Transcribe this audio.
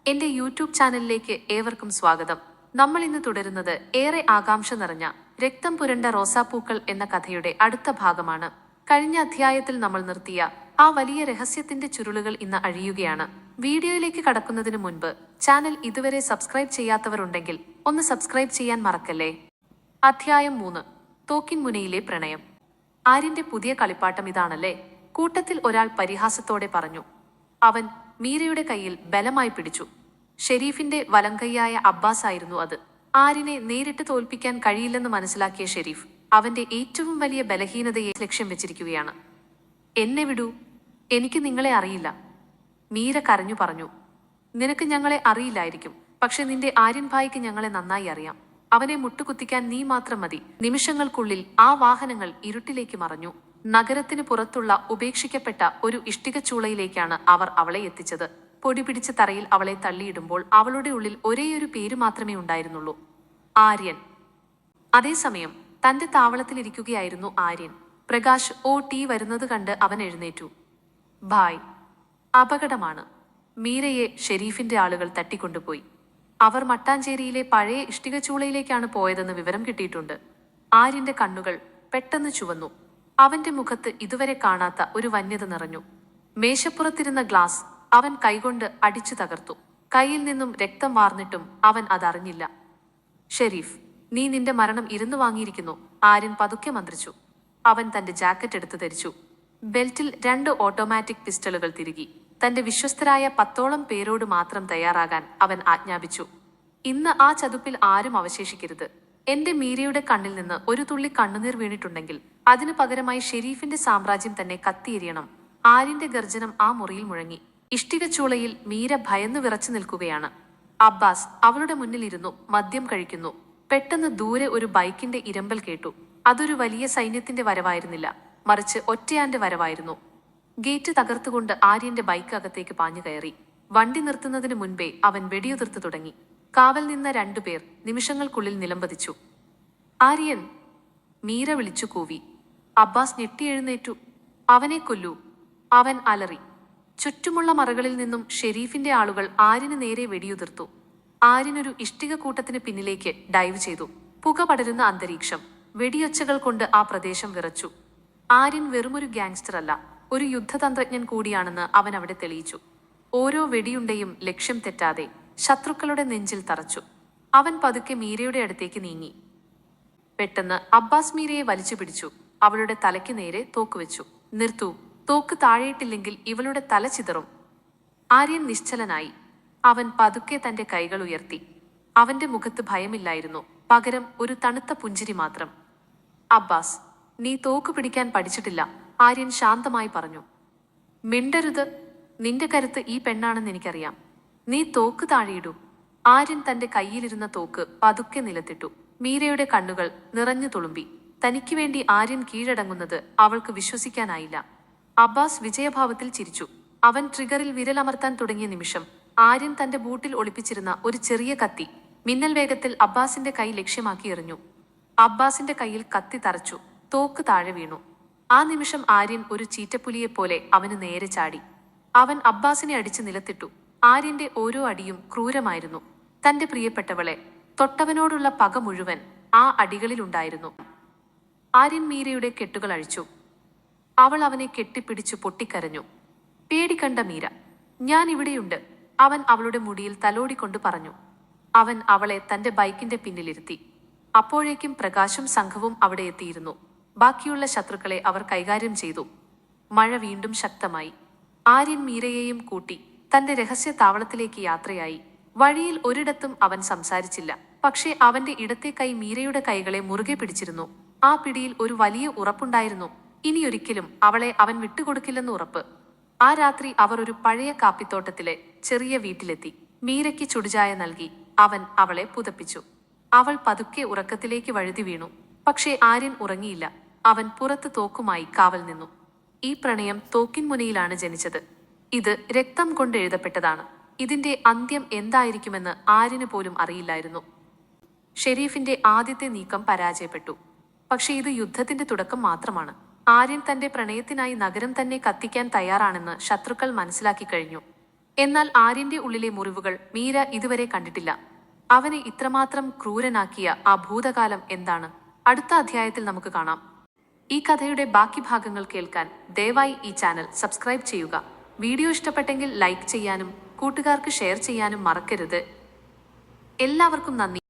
എന്റെ യൂട്യൂബ് ചാനലിലേക്ക് ഏവർക്കും സ്വാഗതം. നമ്മൾ ഇന്ന് തുടരുന്നത് ഏറെ ആകാംക്ഷ നിറഞ്ഞ രക്തം പുരണ്ട റോസാപ്പൂക്കൾ എന്ന കഥയുടെ അടുത്ത ഭാഗമാണ്. കഴിഞ്ഞ അധ്യായത്തിൽ നമ്മൾ നിർത്തിയ ആ വലിയ രഹസ്യത്തിന്റെ ചുരുളുകൾ ഇന്ന് അഴിയുകയാണ്. വീഡിയോയിലേക്ക് കടക്കുന്നതിന് മുൻപ് ചാനൽ ഇതുവരെ സബ്സ്ക്രൈബ് ചെയ്യാത്തവരുണ്ടെങ്കിൽ ഒന്ന് സബ്സ്ക്രൈബ് ചെയ്യാൻ മറക്കല്ലേ. അധ്യായം 3. തോക്കിൻ മുനയിലെ പ്രണയം. ആര്യന്റെ പുതിയ കളിപ്പാട്ടം ഇതാണല്ലേ? കൂട്ടത്തിൽ ഒരാൾ പരിഹാസത്തോടെ പറഞ്ഞു. അവൻ മീരയുടെ കയ്യിൽ ബലമായി പിടിച്ചു. ഷെരീഫിന്റെ വലങ്കയ്യായ അബ്ബാസ് ആയിരുന്നു അത്. ആര്യനെ നേരിട്ട് തോൽപ്പിക്കാൻ കഴിയില്ലെന്ന് മനസ്സിലാക്കിയ ഷെരീഫ് അവന്റെ ഏറ്റവും വലിയ ബലഹീനതയെ ലക്ഷ്യം വെച്ചിരിക്കുകയാണ്. എന്നെ വിടൂ, എനിക്ക് നിങ്ങളെ അറിയില്ല. മീര കരഞ്ഞു പറഞ്ഞു. നിനക്ക് ഞങ്ങളെ അറിയില്ലായിരിക്കും, പക്ഷെ നിന്റെ ആര്യൻ ഭായിക്ക് ഞങ്ങളെ നന്നായി അറിയാം. അവനെ മുട്ടുകുത്തിക്കാൻ നീ മാത്രം മതി. നിമിഷങ്ങൾക്കുള്ളിൽ ആ വാഹനങ്ങൾ ഇരുട്ടിലേക്ക് മറഞ്ഞു. നഗരത്തിന് പുറത്തുള്ള ഉപേക്ഷിക്കപ്പെട്ട ഒരു ഇഷ്ടികച്ചൂളയിലേക്കാണ് അവർ അവളെ എത്തിച്ചത്. പൊടി പിടിച്ച തറയിൽ അവളെ തള്ളിയിടുമ്പോൾ അവളുടെ ഉള്ളിൽ ഒരേയൊരു പേര് മാത്രമേ ഉണ്ടായിരുന്നുള്ളൂ: ആര്യൻ. അതേസമയം തന്റെ താവളത്തിലിരിക്കുകയായിരുന്നു ആര്യൻ. പ്രകാശ് വരുന്നത് കണ്ട് അവൻ എഴുന്നേറ്റു. ഭായ്, അപകടമാണ്. മീരയെ ഷെരീഫിന്റെ ആളുകൾ തട്ടിക്കൊണ്ടുപോയി. അവർ മട്ടാഞ്ചേരിയിലെ പഴയ ഇഷ്ടികച്ചൂളയിലേക്കാണ് പോയതെന്ന് വിവരം കിട്ടിയിട്ടുണ്ട്. ആര്യന്റെ കണ്ണുകൾ പെട്ടെന്ന് ചുവന്നു. അവന്റെ മുഖത്ത് ഇതുവരെ കാണാത്ത ഒരു വന്യത നിറഞ്ഞു. മേശപ്പുറത്തിരുന്ന ഗ്ലാസ് അവൻ കൈകൊണ്ട് അടിച്ചു തകർത്തു. കയ്യിൽ നിന്നും രക്തം വാർന്നിട്ടും അവൻ അതറിഞ്ഞില്ല. ഷെരീഫ്, നീ നിന്റെ മരണം ഇരുന്നു വാങ്ങിയിരിക്കുന്നു, ആര്യൻ പതുക്കെ മന്ത്രിച്ചു. അവൻ തന്റെ ജാക്കറ്റ് എടുത്തു ധരിച്ചു. ബെൽറ്റിൽ 2 ഓട്ടോമാറ്റിക് പിസ്റ്റളുകൾ തിരുകി. തന്റെ വിശ്വസ്തരായ 10ഓളം പേരോട് മാത്രം തയ്യാറാകാൻ അവൻ ആജ്ഞാപിച്ചു. ഇന്ന് ആ ചതുപ്പിൽ ആരും അവശേഷിക്കരുത്. എന്റെ മീരയുടെ കണ്ണിൽ നിന്ന് ഒരു തുള്ളി കണ്ണുനീർ വീണിട്ടുണ്ടെങ്കിൽ അതിനു പകരമായി ഷെരീഫിന്റെ സാമ്രാജ്യം തന്നെ കത്തിയെരിയണം. ആര്യന്റെ ഗർജനം ആ മുറിയിൽ മുഴങ്ങി. ഇഷ്ടികച്ചൂളയിൽ മീര ഭയന്നു വിറച്ചു നിൽക്കുകയാണ്. അബ്ബാസ് അവളുടെ മുന്നിലിരുന്നു മദ്യം കഴിക്കുന്നു. പെട്ടെന്ന് ദൂരെ ഒരു ബൈക്കിന്റെ ഇരമ്പൽ കേട്ടു. അതൊരു വലിയ സൈന്യത്തിന്റെ വരവായിരുന്നില്ല, മറിച്ച് ഒറ്റയാന്റെ വരവായിരുന്നു. ഗേറ്റ് തകർത്തുകൊണ്ട് ആര്യന്റെ ബൈക്ക് അകത്തേക്ക് പാഞ്ഞു കയറി. വണ്ടി നിർത്തുന്നതിന് മുൻപേ അവൻ വെടിയുതിർത്തു തുടങ്ങി. കാവൽ നിന്ന 2 പേർ നിമിഷങ്ങൾക്കുള്ളിൽ നിലംപതിച്ചു. ആര്യൻ! മീര വിളിച്ചു കൂവി. അബ്ബാസ് ഞെട്ടിയെഴുന്നേറ്റു. അവനെ കൊല്ലൂ! അവൻ അലറി. ചുറ്റുമുള്ള മറകളിൽ നിന്നും ഷെരീഫിന്റെ ആളുകൾ ആര്യന് നേരെ വെടിയുതിർത്തു. ആര്യനൊരു ഇഷ്ടിക കൂട്ടത്തിന് പിന്നിലേക്ക് ഡൈവ് ചെയ്തു. പുക പടരുന്ന അന്തരീക്ഷം, വെടിയൊച്ചകൾ കൊണ്ട് ആ പ്രദേശം വിറച്ചു. ആര്യൻ വെറുമൊരു ഗാങ്സ്റ്റർ അല്ല, ഒരു യുദ്ധതന്ത്രജ്ഞൻ കൂടിയാണെന്ന് അവൻ അവിടെ തെളിയിച്ചു. ഓരോ വെടിയുണ്ടയും ലക്ഷ്യം തെറ്റാതെ ശത്രുക്കളുടെ നെഞ്ചിൽ തറച്ചു. അവൻ പതുക്കെ മീരയുടെ അടുത്തേക്ക് നീങ്ങി. പെട്ടെന്ന് അബ്ബാസ് മീരയെ വലിച്ചു പിടിച്ചു. അവളുടെ തലയ്ക്ക് നേരെ തോക്കുവെച്ചു. നിർത്തൂ, തോക്ക് താഴെയിട്ടില്ലെങ്കിൽ ഇവളുടെ തല ചിതറും. ആര്യൻ നിശ്ചലനായി. അവൻ പതുക്കെ തന്റെ കൈകൾ ഉയർത്തി. അവന്റെ മുഖത്ത് ഭയമില്ലായിരുന്നു, പകരം ഒരു തണുത്ത പുഞ്ചിരി മാത്രം. അബ്ബാസ്, നീ തോക്ക് പിടിക്കാൻ പഠിച്ചിട്ടില്ല, ആര്യൻ ശാന്തമായി പറഞ്ഞു. മിണ്ടരുത്, നിന്റെ കരുത്ത് ഈ പെണ്ണാണെന്ന് എനിക്കറിയാം. നീ തോക്ക് താഴെയിടൂ. ആര്യൻ തന്റെ കയ്യിലിരുന്ന തോക്ക് പതുക്കെ നിലത്തിട്ടു. മീരയുടെ കണ്ണുകൾ നിറഞ്ഞു തുളുമ്പി. തനിക്ക് വേണ്ടി ആര്യൻ കീഴടങ്ങുന്നത് അവൾക്ക് വിശ്വസിക്കാനായില്ല. അബ്ബാസ് വിജയഭാവത്തിൽ ചിരിച്ചു. അവൻ ട്രിഗറിൽ വിരലമർത്താൻ തുടങ്ങിയ നിമിഷം ആര്യൻ തന്റെ ബൂട്ടിൽ ഒളിപ്പിച്ചിരുന്ന ഒരു ചെറിയ കത്തി മിന്നൽ വേഗത്തിൽ അബ്ബാസിന്റെ കൈ ലക്ഷ്യമാക്കി എറിഞ്ഞു. അബ്ബാസിന്റെ കയ്യിൽ കത്തി തറച്ചു. തോക്ക് താഴെ വീണു. ആ നിമിഷം ആര്യൻ ഒരു ചീറ്റപ്പുലിയെപ്പോലെ അവന് നേരെ ചാടി. അവൻ അബ്ബാസിനെ അടിച്ച് നിലത്തിട്ടു. ആര്യന്റെ ഓരോ അടിയും ക്രൂരമായിരുന്നു. തന്റെ പ്രിയപ്പെട്ടവളെ തൊട്ടവനോടുള്ള പക മുഴുവൻ ആ അടികളിലുണ്ടായിരുന്നു. ആര്യൻ മീരയുടെ കെട്ടുകൾ അഴിച്ചു. അവൾ അവനെ കെട്ടിപ്പിടിച്ചു പൊട്ടിക്കരഞ്ഞു. പേടിക്കണ്ട മീര, ഞാൻ ഇവിടെയുണ്ട്, അവൻ അവളുടെ മുടിയിൽ തലോടിക്കൊണ്ട് പറഞ്ഞു. അവൻ അവളെ തന്റെ ബൈക്കിന്റെ പിന്നിലിരുത്തി. അപ്പോഴേക്കും പ്രകാശും സംഘവും അവിടെ എത്തിയിരുന്നു. ബാക്കിയുള്ള ശത്രുക്കളെ അവർ കൈകാര്യം ചെയ്തു. മഴ വീണ്ടും ശക്തമായി. ആര്യൻ മീരയെയും കൂട്ടി തന്റെ രഹസ്യ താവളത്തിലേക്ക് യാത്രയായി. വഴിയിൽ ഒരിടത്തും അവൻ സംസാരിച്ചില്ല. പക്ഷേ അവന്റെ ഇടത്തെ കൈ മീരയുടെ കൈകളെ മുറുകെ പിടിച്ചിരുന്നു. ആ പിടിയിൽ ഒരു വലിയ ഉറപ്പുണ്ടായിരുന്നു. ഇനിയൊരിക്കലും അവളെ അവൻ വിട്ടുകൊടുക്കില്ലെന്ന് ഉറപ്പ്. ആ രാത്രി അവർ ഒരു പഴയ കാപ്പിത്തോട്ടത്തിലെ ചെറിയ വീട്ടിലെത്തി. മീരയ്ക്ക് ചുടുചായ നൽകി അവൻ അവളെ പുതപ്പിച്ചു. അവൾ പതുക്കെ ഉറക്കത്തിലേക്ക് വഴുതി വീണു. പക്ഷേ ആര്യൻ ഉറങ്ങിയില്ല. അവൻ പുറത്ത് തോക്കുമായി കാവൽ നിന്നു. ഈ പ്രണയം തോക്കിൻ മുനയിലാണ് ജനിച്ചത്. ഇത് രക്തം കൊണ്ട് എഴുതപ്പെട്ടതാണ്. ഇതിന്റെ അന്ത്യം എന്തായിരിക്കുമെന്ന് ആര്യന് പോലും അറിയില്ലായിരുന്നു. ഷെരീഫിന്റെ ആദ്യത്തെ നീക്കം പരാജയപ്പെട്ടു. പക്ഷെ ഇത് യുദ്ധത്തിന്റെ തുടക്കം മാത്രമാണ്. ആര്യൻ തന്റെ പ്രണയത്തിനായി നഗരം തന്നെ കത്തിക്കാൻ തയ്യാറാണെന്ന് ശത്രുക്കൾ മനസ്സിലാക്കി കഴിഞ്ഞു. എന്നാൽ ആര്യന്റെ ഉള്ളിലെ മുറിവുകൾ മീര ഇതുവരെ കണ്ടിട്ടില്ല. അവനെ ഇത്രമാത്രം ക്രൂരനാക്കിയ ആ ഭൂതകാലം എന്താണ്? അടുത്ത അധ്യായത്തിൽ നമുക്ക് കാണാം. ഈ കഥയുടെ ബാക്കി ഭാഗങ്ങൾ കേൾക്കാൻ ദയവായി ഈ ചാനൽ സബ്സ്ക്രൈബ് ചെയ്യുക. വീഡിയോ ഇഷ്ടപ്പെട്ടെങ്കിൽ ലൈക്ക് ചെയ്യാനും കൂട്ടുകാർക്ക് ഷെയർ ചെയ്യാനും മറക്കരുത്. എല്ലാവർക്കും നന്ദി.